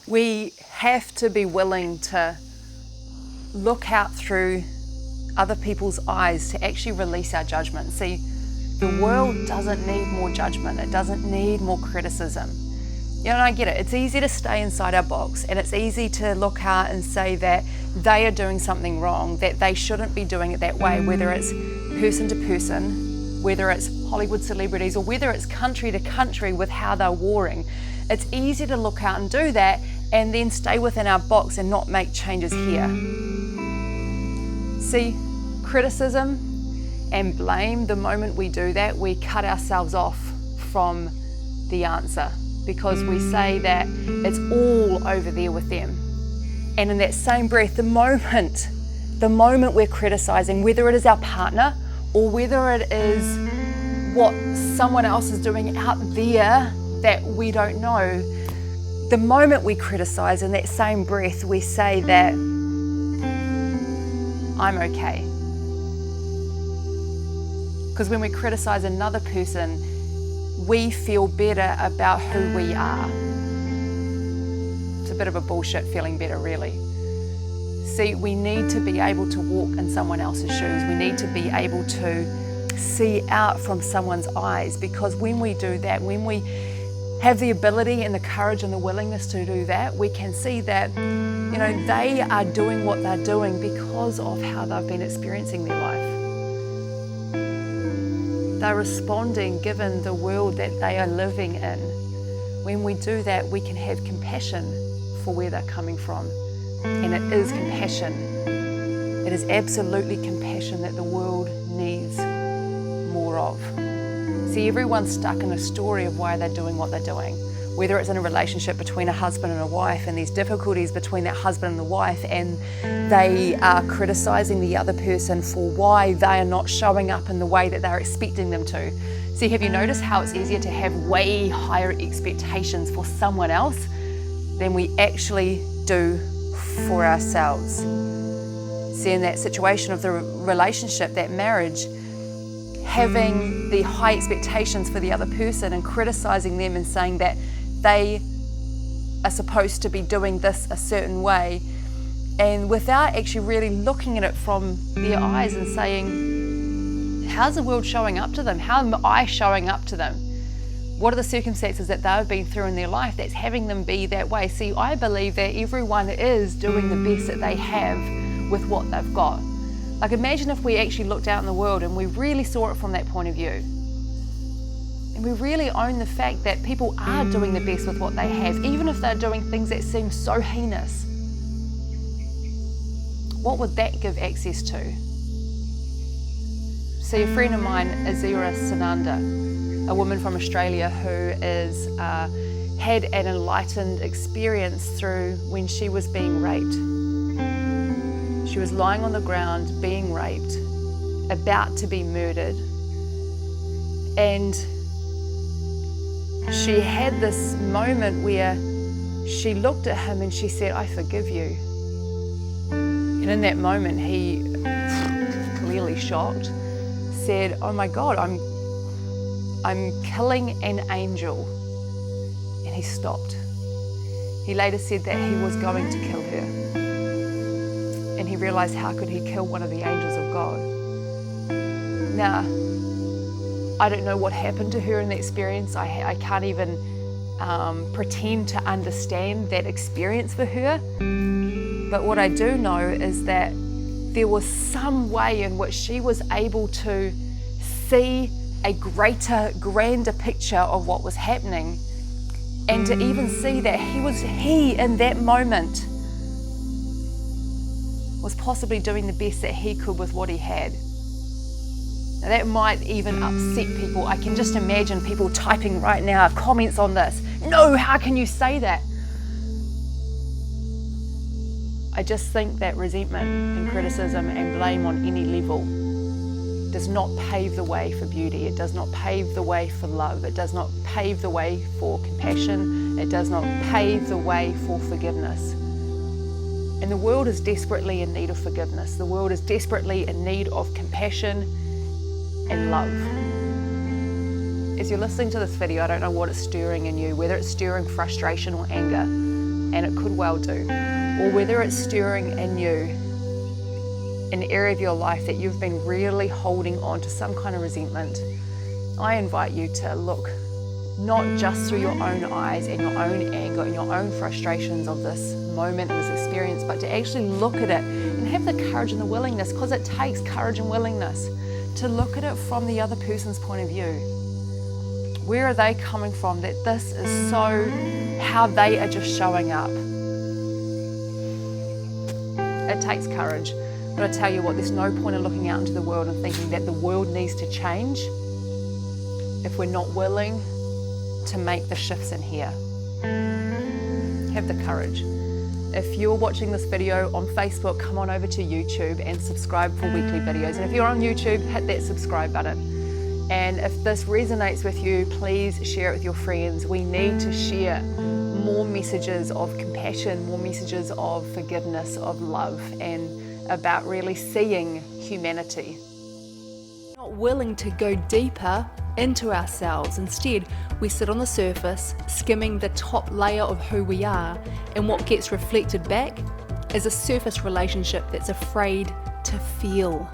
We have to be willing to look out through other people's eyes to actually release our judgment. See, the world doesn't need more judgment. It doesn't need more criticism. You know, and I get it. It's easy to stay inside our box, and it's easy to look out and say that they are doing something wrong, that they shouldn't be doing it that way, whether it's person to person, whether it's Hollywood celebrities, or whether it's country to country with how they're warring. It's easy to look out and do that and then stay within our box and not make changes here. See, criticism and blame, the moment we do that, we cut ourselves off from the answer, because we say that it's all over there with them. And in that same breath, the moment we're criticizing, whether it is our partner or whether it is what someone else is doing out there that we don't know, the moment we criticize, in that same breath, we say that I'm okay. Because when we criticize another person, we feel better about who we are. It's a bit of a bullshit feeling better, really. See, we need to be able to walk in someone else's shoes. We need to be able to see out from someone's eyes, because when we do that, when we have the ability and the courage and the willingness to do that, we can see that, you know, they are doing what they're doing because of how they've been experiencing their life. They're responding given the world that they are living in. When we do that, we can have compassion for where they're coming from. And it is compassion. It is absolutely compassion that the world needs more of. See, everyone's stuck in a story of why they're doing what they're doing. Whether it's in a relationship between a husband and a wife, and there's difficulties between that husband and the wife, and they are criticizing the other person for why they are not showing up in the way that they're expecting them to. See, have you noticed how it's easier to have way higher expectations for someone else than we actually do for ourselves? See, in that situation of the relationship, that marriage, having the high expectations for the other person and criticizing them and saying that they are supposed to be doing this a certain way, and without actually really looking at it from their eyes and saying, how's the world showing up to them? How am I showing up to them? What are the circumstances that they've been through in their life that's having them be that way? See, I believe that everyone is doing the best that they have with what they've got. Like, imagine if we actually looked out in the world and we really saw it from that point of view. And we really own the fact that people are doing the best with what they have, even if they're doing things that seem so heinous. What would that give access to? See, a friend of mine, Azira Sananda, a woman from Australia who is had an enlightened experience through when she was being raped. She was lying on the ground, being raped, about to be murdered. And she had this moment where she looked at him and she said, I forgive you. And in that moment, he, clearly shocked, said, oh my God, I'm killing an angel. And he stopped. He later said that he was going to kill her. And he realized, how could he kill one of the angels of God? Now, I don't know what happened to her in the experience. I can't even pretend to understand that experience for her. But what I do know is that there was some way in which she was able to see a greater, grander picture of what was happening, and to even see that he in that moment was possibly doing the best that he could with what he had. Now that might even upset people. I can just imagine people typing right now comments on this. No, how can you say that? I just think that resentment and criticism and blame on any level does not pave the way for beauty. It does not pave the way for love. It does not pave the way for compassion. It does not pave the way for forgiveness. And the world is desperately in need of forgiveness. The world is desperately in need of compassion and love. As you're listening to this video, I don't know what it's stirring in you, whether it's stirring frustration or anger. and it could well do, or whether it's stirring in you an area of your life that you've been really holding on to some kind of resentment, I invite you to look not just through your own eyes and your own anger and your own frustrations of this moment and this experience, but to actually look at it and have the courage and the willingness, because it takes courage and willingness, to look at it from the other person's point of view. Where are they coming from that this is so how they are just showing up? It takes courage, but I tell you what, there's no point in looking out into the world and thinking that the world needs to change if we're not willing to make the shifts in here. Have the courage. If you're watching this video on Facebook, come on over to YouTube and subscribe for weekly videos. And if you're on YouTube, hit that subscribe button. And if this resonates with you, please share it with your friends. We need to share more messages of compassion, more messages of forgiveness, of love, and about really seeing humanity. Not willing to go deeper into ourselves. Instead, we sit on the surface, skimming the top layer of who we are, and what gets reflected back is a surface relationship that's afraid to feel.